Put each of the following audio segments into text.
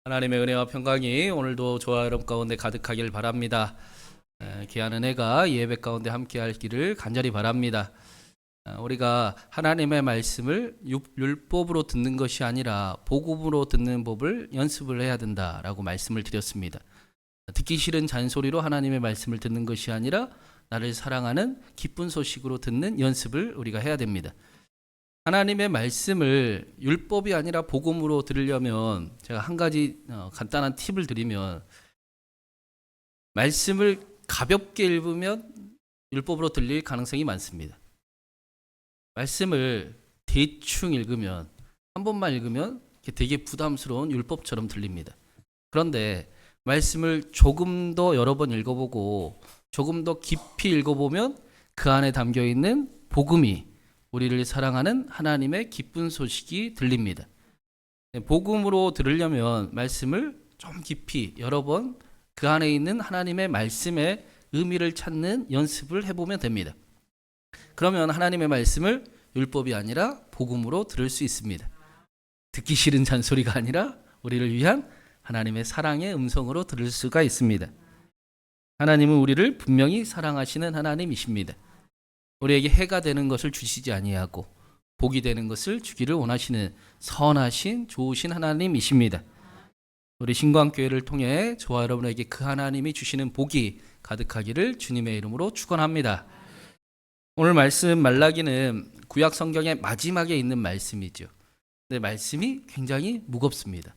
하나님의 은혜와 평강이 오늘도 저와 여러분 가운데 가득하길 바랍니다. 귀한 은혜가 예배 가운데 함께할 길을 간절히 바랍니다. 우리가 하나님의 말씀을 율법으로 듣는 것이 아니라 복음으로 듣는 법을 연습을 해야 된다라고 말씀을 드렸습니다. 듣기 싫은 잔소리로 하나님의 말씀을 듣는 것이 아니라 나를 사랑하는 기쁜 소식으로 듣는 연습을 우리가 해야 됩니다. 하나님의 말씀을 율법이 아니라 복음으로 들으려면 제가 한 가지 간단한 팁을 드리면, 말씀을 가볍게 읽으면 율법으로 들릴 가능성이 많습니다. 말씀을 대충 읽으면, 한 번만 읽으면 되게 부담스러운 율법처럼 들립니다. 그런데 말씀을 조금 더 여러 번 읽어보고 조금 더 깊이 읽어보면 그 안에 담겨있는 복음이, 우리를 사랑하는 하나님의 기쁜 소식이 들립니다. 복음으로 들으려면 말씀을 좀 깊이 여러 번 그 안에 있는 하나님의 말씀의 의미를 찾는 연습을 해보면 됩니다. 그러면 하나님의 말씀을 율법이 아니라 복음으로 들을 수 있습니다. 듣기 싫은 잔소리가 아니라 우리를 위한 하나님의 사랑의 음성으로 들을 수가 있습니다. 하나님은 우리를 분명히 사랑하시는 하나님이십니다. 우리에게 해가 되는 것을 주시지 아니하고 복이 되는 것을 주기를 원하시는 선하신 좋으신 하나님이십니다. 우리 신광교회를 통해 저와 여러분에게 그 하나님이 주시는 복이 가득하기를 주님의 이름으로 축원합니다. 오늘 말씀 말라기는 구약 성경의 마지막에 있는 말씀이죠. 근데 말씀이 굉장히 무겁습니다.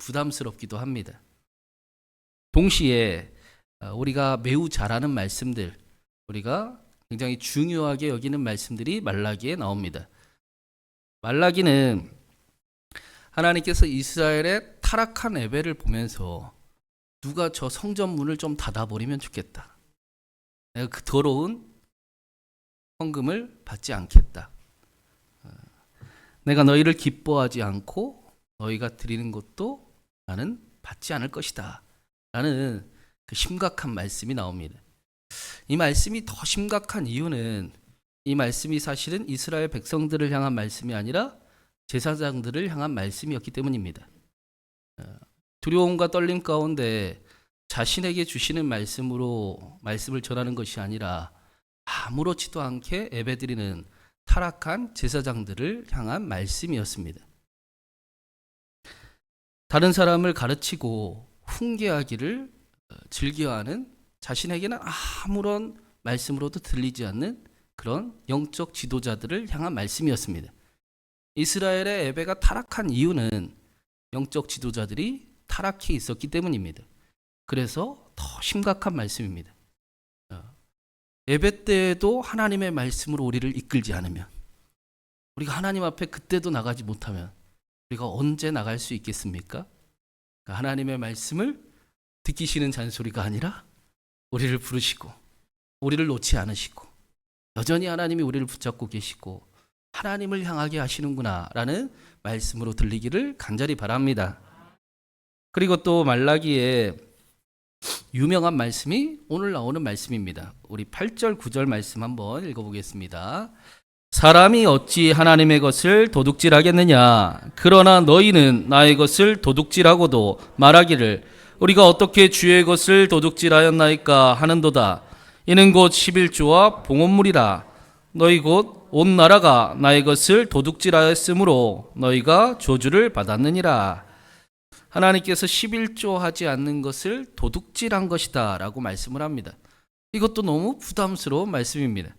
부담스럽기도 합니다. 동시에 우리가 매우 잘 아는 말씀들, 우리가 굉장히 중요하게 여기는 말씀들이 말라기에 나옵니다. 말라기는 하나님께서 이스라엘의 타락한 예배를 보면서 누가 저 성전 문을 좀 닫아버리면 좋겠다. 내가 그 더러운 헌금을 받지 않겠다. 내가 너희를 기뻐하지 않고 너희가 드리는 것도 나는 받지 않을 것이다. 라는 그 심각한 말씀이 나옵니다. 이 말씀이 더 심각한 이유는 이 말씀이 사실은 이스라엘 백성들을 향한 말씀이 아니라 제사장들을 향한 말씀이었기 때문입니다. 두려움과 떨림 가운데 자신에게 주시는 말씀으로 말씀을 전하는 것이 아니라 아무렇지도 않게 예배드리는 타락한 제사장들을 향한 말씀이었습니다. 다른 사람을 가르치고 훈계하기를 즐겨하는, 자신에게는 아무런 말씀으로도 들리지 않는 그런 영적 지도자들을 향한 말씀이었습니다. 이스라엘의 예배가 타락한 이유는 영적 지도자들이 타락해 있었기 때문입니다. 그래서 더 심각한 말씀입니다. 예배 때에도 하나님의 말씀으로 우리를 이끌지 않으면, 우리가 하나님 앞에 그때도 나가지 못하면 우리가 언제 나갈 수 있겠습니까? 하나님의 말씀을 듣기 싫은 잔소리가 아니라 우리를 부르시고 우리를 놓지 않으시고 여전히 하나님이 우리를 붙잡고 계시고 하나님을 향하게 하시는구나 라는 말씀으로 들리기를 간절히 바랍니다. 그리고 또 말라기에 유명한 말씀이 오늘 나오는 말씀입니다. 우리 8절 9절 말씀 한번 읽어보겠습니다. 사람이 어찌 하나님의 것을 도둑질하겠느냐? 그러나 너희는 나의 것을 도둑질하고도 말하기를 우리가 어떻게 주의 것을 도둑질하였나이까 하는도다. 이는 곧 11조와 봉헌물이라. 너희 곧 온 나라가 나의 것을 도둑질하였으므로 너희가 저주를 받았느니라. 하나님께서 11조 하지 않는 것을 도둑질한 것이다 라고 말씀을 합니다. 이것도 너무 부담스러운 말씀입니다.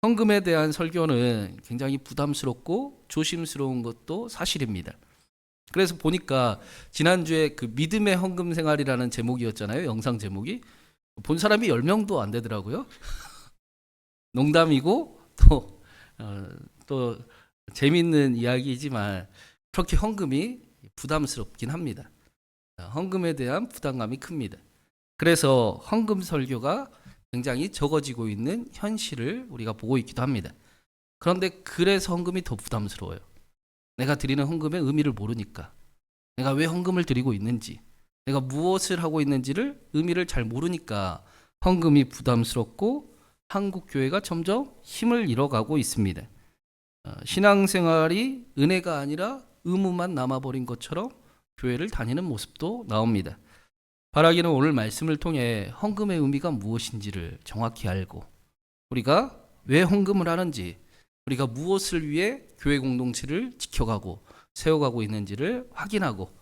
헌금에 대한 설교는 굉장히 부담스럽고 조심스러운 것도 사실입니다. 그래서 보니까 지난주에 그 믿음의 헌금 생활이라는 제목이었잖아요. 영상 제목이. 본 사람이 10명도 안 되더라고요. 농담이고 또 재밌는 이야기이지만 그렇게 헌금이 부담스럽긴 합니다. 헌금에 대한 부담감이 큽니다. 그래서 헌금 설교가 굉장히 적어지고 있는 현실을 우리가 보고 있기도 합니다. 그런데 그래서 헌금이 더 부담스러워요. 내가 드리는 헌금의 의미를 모르니까, 내가 왜 헌금을 드리고 있는지, 내가 무엇을 하고 있는지를 의미를 잘 모르니까 헌금이 부담스럽고 한국 교회가 점점 힘을 잃어가고 있습니다. 신앙생활이 은혜가 아니라 의무만 남아버린 것처럼 교회를 다니는 모습도 나옵니다. 바라기는 오늘 말씀을 통해 헌금의 의미가 무엇인지를 정확히 알고 우리가 왜 헌금을 하는지, 우리가 무엇을 위해 교회 공동체를 지켜가고 세워가고 있는지를 확인하고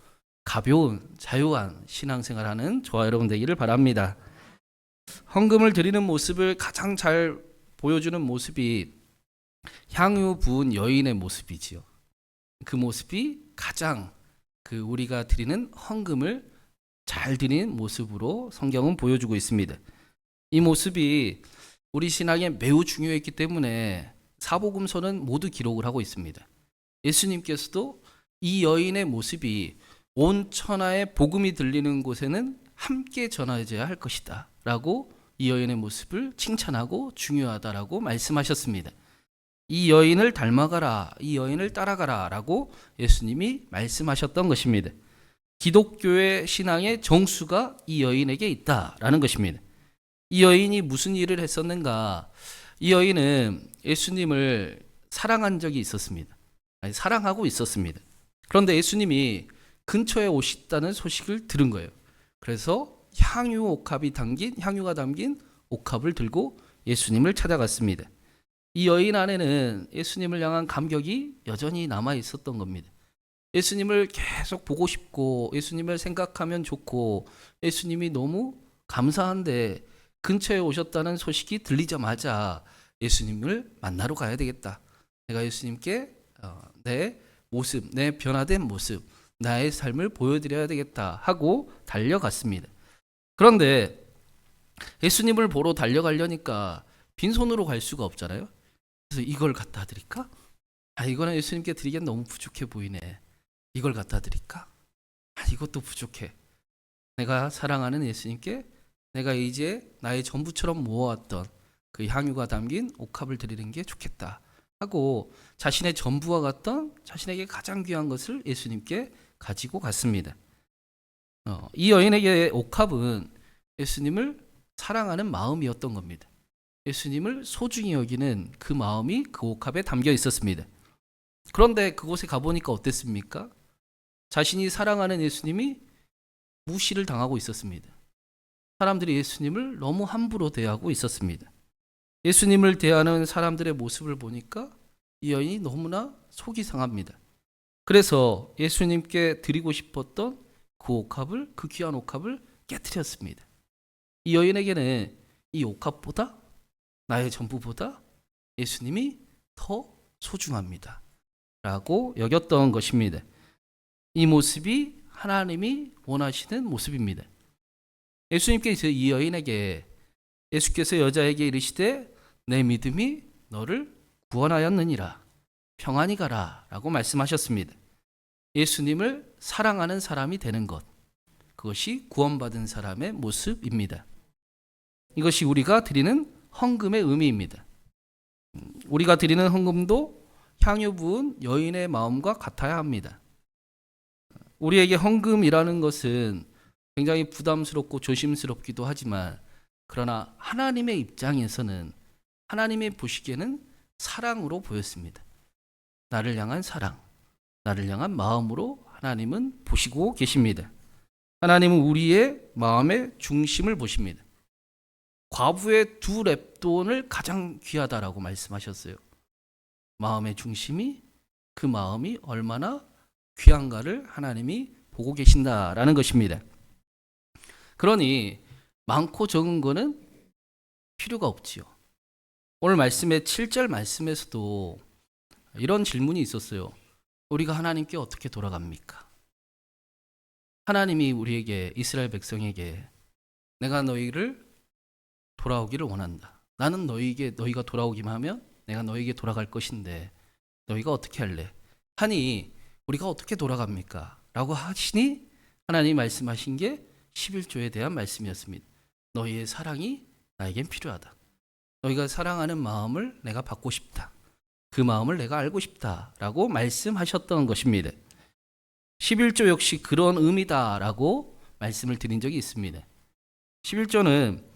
가벼운 자유한 신앙생활하는 저와 여러분 되기를 바랍니다. 헌금을 드리는 모습을 가장 잘 보여주는 모습이 향유 부은 여인의 모습이지요. 그 모습이 가장 우리가 드리는 헌금을 잘 드리는 모습으로 성경은 보여주고 있습니다. 이 모습이 우리 신앙에 매우 중요했기 때문에 사복음서는 모두 기록을 하고 있습니다. 예수님께서도 이 여인의 모습이 온 천하에 복음이 들리는 곳에는 함께 전해져야 할 것이다 라고 이 여인의 모습을 칭찬하고 중요하다라고 말씀하셨습니다. 이 여인을 닮아가라, 이 여인을 따라가라 라고 예수님이 말씀하셨던 것입니다. 기독교의 신앙의 정수가 이 여인에게 있다라는 것입니다. 이 여인이 무슨 일을 했었는가? 이 여인은 예수님을 사랑한 적이 있었습니다. 사랑하고 있었습니다. 그런데 예수님이 근처에 오셨다는 소식을 들은 거예요. 그래서 향유가 담긴 옥합을 들고 예수님을 찾아갔습니다. 이 여인 안에는 예수님을 향한 감격이 여전히 남아 있었던 겁니다. 예수님을 계속 보고 싶고 예수님을 생각하면 좋고 예수님이 너무 감사한데 근처에 오셨다는 소식이 들리자마자 예수님을 만나러 가야 되겠다. 내가 예수님께 내 모습, 내 변화된 모습, 나의 삶을 보여드려야 되겠다 하고 달려갔습니다. 그런데 예수님을 보러 달려가려니까 빈손으로 갈 수가 없잖아요. 그래서 이걸 갖다 드릴까? 이거는 예수님께 드리기엔 너무 부족해 보이네. 이걸 갖다 드릴까? 이것도 부족해. 내가 사랑하는 예수님께 내가 이제 나의 전부처럼 모아왔던 그 향유가 담긴 옥합을 드리는 게 좋겠다 하고 자신의 전부와 같던 자신에게 가장 귀한 것을 예수님께 가지고 갔습니다. 이 여인에게 옥합은 예수님을 사랑하는 마음이었던 겁니다. 예수님을 소중히 여기는 그 마음이 그 옥합에 담겨 있었습니다. 그런데 그곳에 가보니까 어땠습니까? 자신이 사랑하는 예수님이 무시를 당하고 있었습니다. 사람들이 예수님을 너무 함부로 대하고 있었습니다. 예수님을 대하는 사람들의 모습을 보니까 이 여인이 너무나 속이 상합니다. 그래서 예수님께 드리고 싶었던 그 귀한 옥합을 깨뜨렸습니다. 이 여인에게는 이 옥합보다 나의 전부보다 예수님이 더 소중합니다 라고 여겼던 것입니다. 이 모습이 하나님이 원하시는 모습입니다. 예수님께서 이 여인에게 예수께서 여자에게 이르시되 내 믿음이 너를 구원하였느니라 평안히 가라 라고 말씀하셨습니다. 예수님을 사랑하는 사람이 되는 것, 그것이 구원받은 사람의 모습입니다. 이것이 우리가 드리는 헌금의 의미입니다. 우리가 드리는 헌금도 향유 부은 여인의 마음과 같아야 합니다. 우리에게 헌금이라는 것은 굉장히 부담스럽고 조심스럽기도 하지만 그러나 하나님의 입장에서는 하나님의 보시기에는 사랑으로 보였습니다. 나를 향한 사랑, 나를 향한 마음으로 하나님은 보시고 계십니다. 하나님은 우리의 마음의 중심을 보십니다. 과부의 2렙돈을 가장 귀하다라고 말씀하셨어요. 마음의 중심이 그 마음이 얼마나 귀한가를 하나님이 보고 계신다라는 것입니다. 그러니 많고 적은 거는 필요가 없지요. 오늘 말씀의 7절 말씀에서도 이런 질문이 있었어요. 우리가 하나님께 어떻게 돌아갑니까? 하나님이 우리에게, 이스라엘 백성에게 내가 너희를 돌아오기를 원한다. 나는 너희가 돌아오기만 하면 내가 너희에게 돌아갈 것인데 너희가 어떻게 할래? 하니 우리가 어떻게 돌아갑니까? 라고 하시니 하나님이 말씀하신 게 11조에 대한 말씀이었습니다. 너희의 사랑이 나에겐 필요하다. 너희가 사랑하는 마음을 내가 받고 싶다. 그 마음을 내가 알고 싶다 라고 말씀하셨던 것입니다. 11조 역시 그런 의미다라고 말씀을 드린 적이 있습니다. 11조는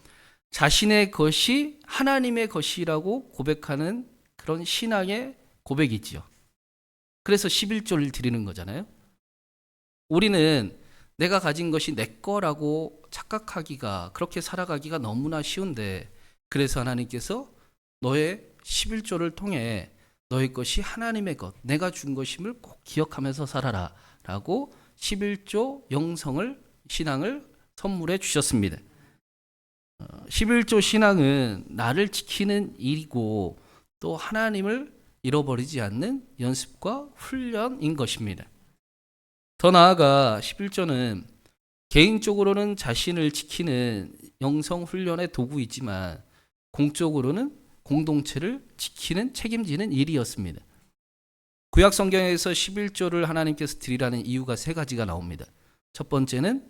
자신의 것이 하나님의 것이라고 고백하는 그런 신앙의 고백이지요. 그래서 11조를 드리는 거잖아요. 우리는 내가 가진 것이 내 거라고 착각하기가, 그렇게 살아가기가 너무나 쉬운데, 그래서 하나님께서 너의 11조를 통해 너의 것이 하나님의 것, 내가 준 것임을 꼭 기억하면서 살아라 라고 11조 영성을, 신앙을 선물해 주셨습니다. 11조 신앙은 나를 지키는 일이고 또 하나님을 잃어버리지 않는 연습과 훈련인 것입니다. 더 나아가 11조는 개인적으로는 자신을 지키는 영성 훈련의 도구이지만 공적으로는 공동체를 지키는, 책임지는 일이었습니다. 구약 성경에서 11조를 하나님께서 드리라는 이유가 세 가지가 나옵니다. 첫 번째는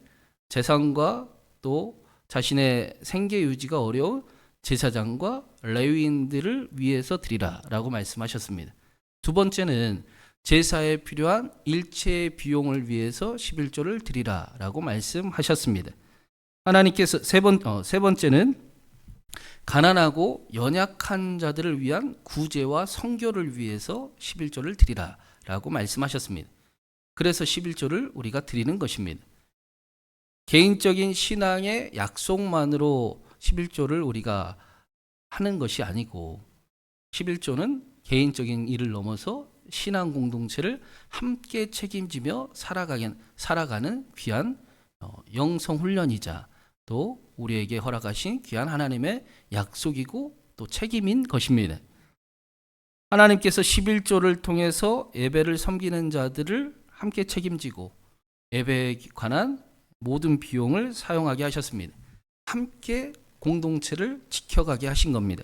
재산과 또 자신의 생계 유지가 어려운 제사장과 레위인들을 위해서 드리라라고 말씀하셨습니다. 두 번째는 제사에 필요한 일체 비용을 위해서 11조를 드리라라고 말씀하셨습니다. 하나님께서 세 번째는 가난하고 연약한 자들을 위한 구제와 선교를 위해서 11조를 드리라라고 말씀하셨습니다. 그래서 11조를 우리가 드리는 것입니다. 개인적인 신앙의 약속만으로 11조를 우리가 하는 것이 아니고 11조는 개인적인 일을 넘어서 신앙 공동체를 함께 책임지며 살아가는 귀한 영성 훈련이자 또 우리에게 허락하신 귀한 하나님의 약속이고 또 책임인 것입니다. 하나님께서 11조를 통해서 예배를 섬기는 자들을 함께 책임지고 예배에 관한 모든 비용을 사용하게 하셨습니다. 함께 공동체를 지켜가게 하신 겁니다.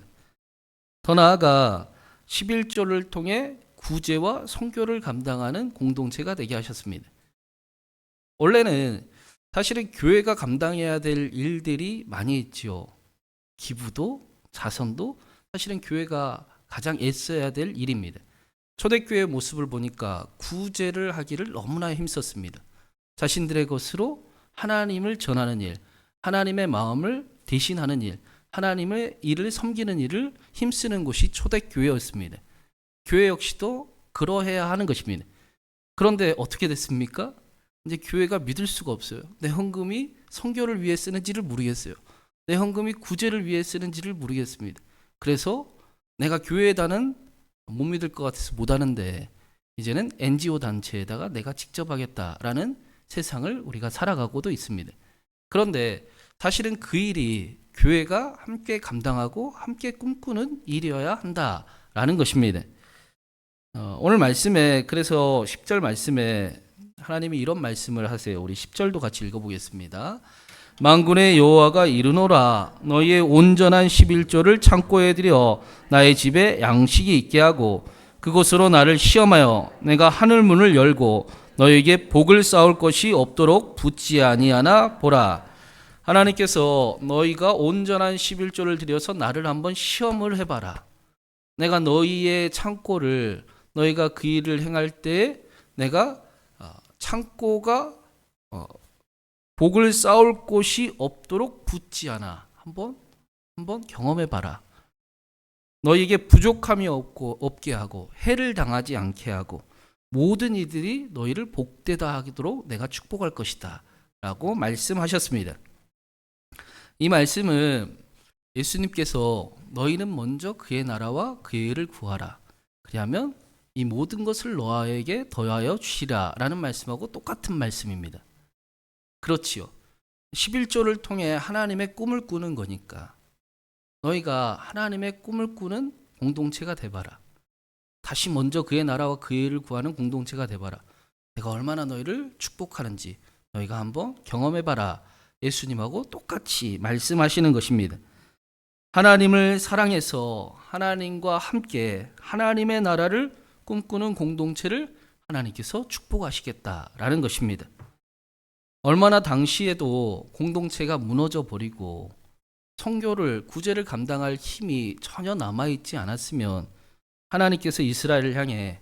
더 나아가 11조를 통해 구제와 선교를 감당하는 공동체가 되게 하셨습니다. 원래는 사실은 교회가 감당해야 될 일들이 많이 있지요. 기부도 자선도 사실은 교회가 가장 애써야 될 일입니다. 초대교회의 모습을 보니까 구제를 하기를 너무나 힘썼습니다. 자신들의 것으로 하나님을 전하는 일, 하나님의 마음을 대신하는 일, 하나님의 일을 섬기는 일을 힘쓰는 곳이 초대교회였습니다. 교회 역시도 그러해야 하는 것입니다. 그런데 어떻게 됐습니까? 이제 교회가 믿을 수가 없어요. 내 헌금이 선교를 위해 쓰는지를 모르겠어요. 내 헌금이 구제를 위해 쓰는지를 모르겠습니다. 그래서 내가 교회에다는 못 믿을 것 같아서 못 하는데 이제는 NGO 단체에다가 내가 직접 하겠다라는 세상을 우리가 살아가고도 있습니다. 그런데 사실은 그 일이 교회가 함께 감당하고 함께 꿈꾸는 일이어야 한다라는 것입니다. 오늘 말씀에, 그래서 10절 말씀에 하나님이 이런 말씀을 하세요. 우리 10절도 같이 읽어보겠습니다. 만군의 여호와가 이르노라, 너희의 온전한 11조를 창고에 들여 나의 집에 양식이 있게 하고 그곳으로 나를 시험하여 내가 하늘 문을 열고 너희에게 복을 쌓을 것이 없도록 붙지 아니하나 보라. 하나님께서 너희가 온전한 11조를 들여서 나를 한번 시험을 해봐라. 내가 너희의 창고를, 너희가 그 일을 행할 때 내가 창고가 복을 쌓을 곳이 없도록 붙지 않아. 한번 경험해봐라. 너희에게 부족함이 없게 하고 해를 당하지 않게 하고 모든 이들이 너희를 복되다 하도록 내가 축복할 것이다 라고 말씀하셨습니다. 이 말씀은 예수님께서 너희는 먼저 그의 나라와 그의 의를 구하라. 그리하면 이 모든 것을 너에게 더하여 주시라 라는 말씀하고 똑같은 말씀입니다. 그렇지요. 11조를 통해 하나님의 꿈을 꾸는 거니까 너희가 하나님의 꿈을 꾸는 공동체가 돼봐라. 다시 먼저 그의 나라와 그의 의를 구하는 공동체가 돼봐라. 내가 얼마나 너희를 축복하는지 너희가 한번 경험해봐라. 예수님하고 똑같이 말씀하시는 것입니다. 하나님을 사랑해서 하나님과 함께 하나님의 나라를 꿈꾸는 공동체를 하나님께서 축복하시겠다라는 것입니다. 얼마나 당시에도 공동체가 무너져 버리고 선교를, 구제를 감당할 힘이 전혀 남아있지 않았으면 하나님께서 이스라엘을 향해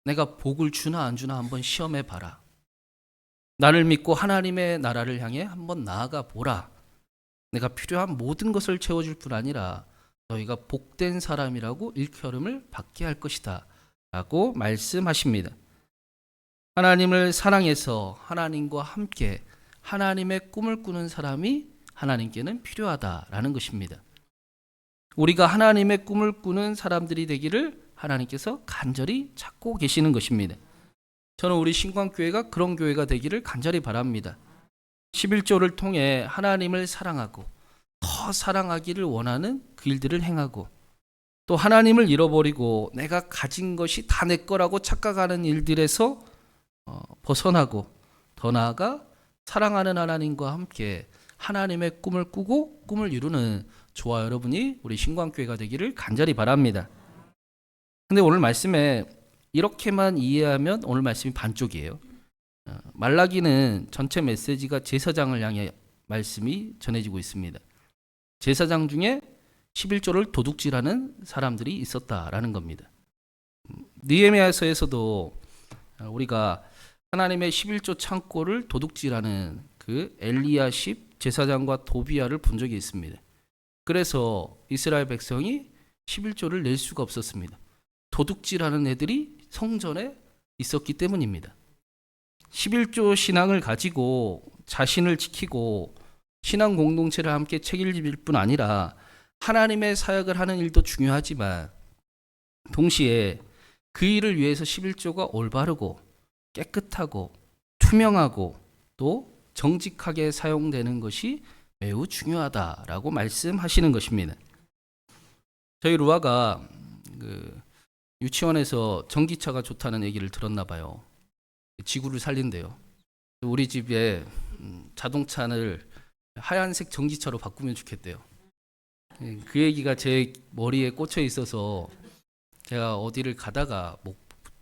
내가 복을 주나 안 주나 한번 시험해 봐라. 나를 믿고 하나님의 나라를 향해 한번 나아가 보라. 내가 필요한 모든 것을 채워줄 뿐 아니라 너희가 복된 사람이라고 일컬음을 받게 할 것이다 라고 말씀하십니다. 하나님을 사랑해서 하나님과 함께 하나님의 꿈을 꾸는 사람이 하나님께는 필요하다라는 것입니다. 우리가 하나님의 꿈을 꾸는 사람들이 되기를 하나님께서 간절히 찾고 계시는 것입니다. 저는 우리 신광교회가 그런 교회가 되기를 간절히 바랍니다. 11조를 통해 하나님을 사랑하고 더 사랑하기를 원하는 그 일들을 행하고, 또 하나님을 잃어버리고 내가 가진 것이 다 내 거라고 착각하는 일들에서 벗어나고, 더 나아가 사랑하는 하나님과 함께 하나님의 꿈을 꾸고 꿈을 이루는 저와 여러분이 우리 신광교회가 되기를 간절히 바랍니다. 근데 오늘 말씀에 이렇게만 이해하면 오늘 말씀이 반쪽이에요. 말라기는 전체 메시지가 제사장을 향해 말씀이 전해지고 있습니다. 제사장 중에 11조를 도둑질하는 사람들이 있었다라는 겁니다. 느헤미야서에서도 우리가 하나님의 11조 창고를 도둑질하는 그 엘리야십 제사장과 도비야를 본 적이 있습니다. 그래서 이스라엘 백성이 11조를 낼 수가 없었습니다. 도둑질하는 애들이 성전에 있었기 때문입니다. 11조 신앙을 가지고 자신을 지키고 신앙 공동체를 함께 책임질 뿐 아니라 하나님의 사역을 하는 일도 중요하지만, 동시에 그 일을 위해서 11조가 올바르고 깨끗하고 투명하고 또 정직하게 사용되는 것이 매우 중요하다라고 말씀하시는 것입니다. 저희 루아가 유치원에서 전기차가 좋다는 얘기를 들었나 봐요. 지구를 살린대요. 우리 집에 자동차를 하얀색 전기차로 바꾸면 좋겠대요. 그 얘기가 제 머리에 꽂혀 있어서 제가 어디를 가다가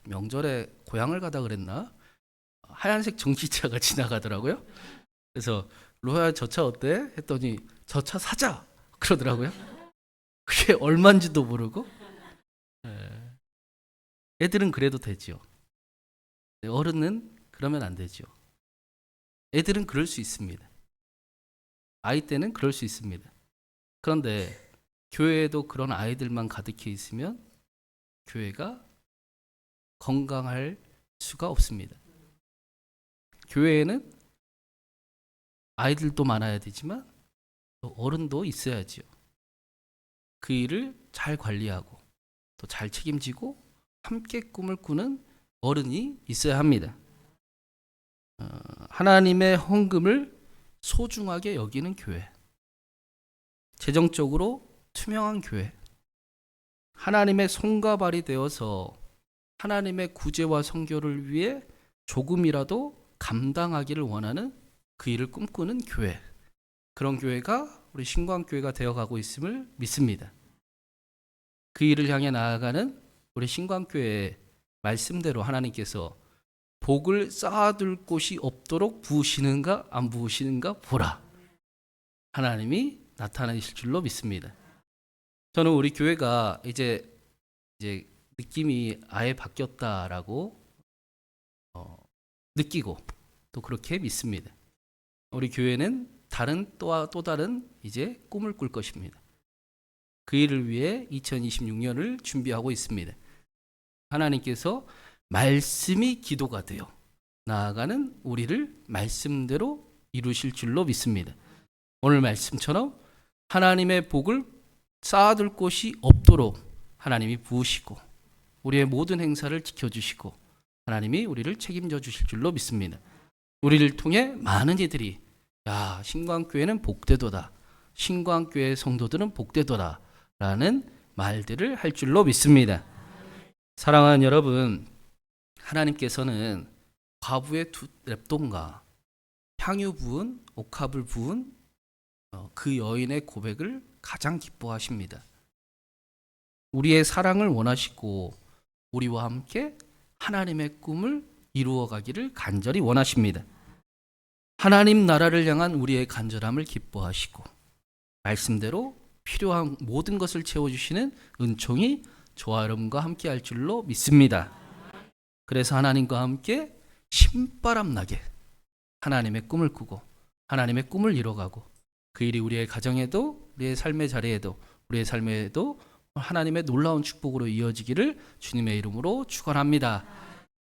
명절에 고향을 가다 그랬나? 하얀색 전기차가 지나가더라고요. 그래서 로야 저 차 어때? 했더니 저 차 사자 그러더라고요. 그게 얼마인지도 모르고. 애들은 그래도 되지요. 어른은 그러면 안 되죠. 애들은 그럴 수 있습니다. 아이 때는 그럴 수 있습니다. 그런데 교회에도 그런 아이들만 가득히 있으면 교회가 건강할 수가 없습니다. 교회에는 아이들도 많아야 되지만 또 어른도 있어야지요. 그 일을 잘 관리하고 또 잘 책임지고 함께 꿈을 꾸는 어른이 있어야 합니다. 하나님의 헌금을 소중하게 여기는 교회, 재정적으로 투명한 교회, 하나님의 손과 발이 되어서 하나님의 구제와 선교를 위해 조금이라도 감당하기를 원하는 그 일을 꿈꾸는 교회, 그런 교회가 우리 신광교회가 되어가고 있음을 믿습니다. 그 일을 향해 나아가는 우리 신광교회의 말씀대로 하나님께서 복을 쌓아둘 곳이 없도록 부으시는가 안 부으시는가 보라, 하나님이 나타나실 줄로 믿습니다. 저는 우리 교회가 이제 느낌이 아예 바뀌었다라고 느끼고 또 그렇게 믿습니다. 우리 교회는 또 다른 이제 꿈을 꿀 것입니다. 그 일을 위해 2026년을 준비하고 있습니다. 하나님께서 말씀이 기도가 되어 나아가는 우리를 말씀대로 이루실 줄로 믿습니다. 오늘 말씀처럼 하나님의 복을 쌓아둘 곳이 없도록 하나님이 부으시고 우리의 모든 행사를 지켜주시고 하나님이 우리를 책임져 주실 줄로 믿습니다. 우리를 통해 많은 이들이 신광교회는 복되도다, 신광교회 성도들은 복되도다 라는 말들을 할 줄로 믿습니다. 사랑하는 여러분, 하나님께서는 과부의 두 랩돈과 향유 부은 옥합을 부은 그 여인의 고백을 가장 기뻐하십니다. 우리의 사랑을 원하시고 우리와 함께 하나님의 꿈을 이루어가기를 간절히 원하십니다. 하나님 나라를 향한 우리의 간절함을 기뻐하시고 말씀대로 필요한 모든 것을 채워주시는 은총이 저와 여러분과 함께 할 줄로 믿습니다. 그래서 하나님과 함께 신바람 나게 하나님의 꿈을 꾸고 하나님의 꿈을 이뤄가고 그 일이 우리의 가정에도 우리의 삶의 자리에도 우리의 삶에도 하나님의 놀라운 축복으로 이어지기를 주님의 이름으로 축원합니다.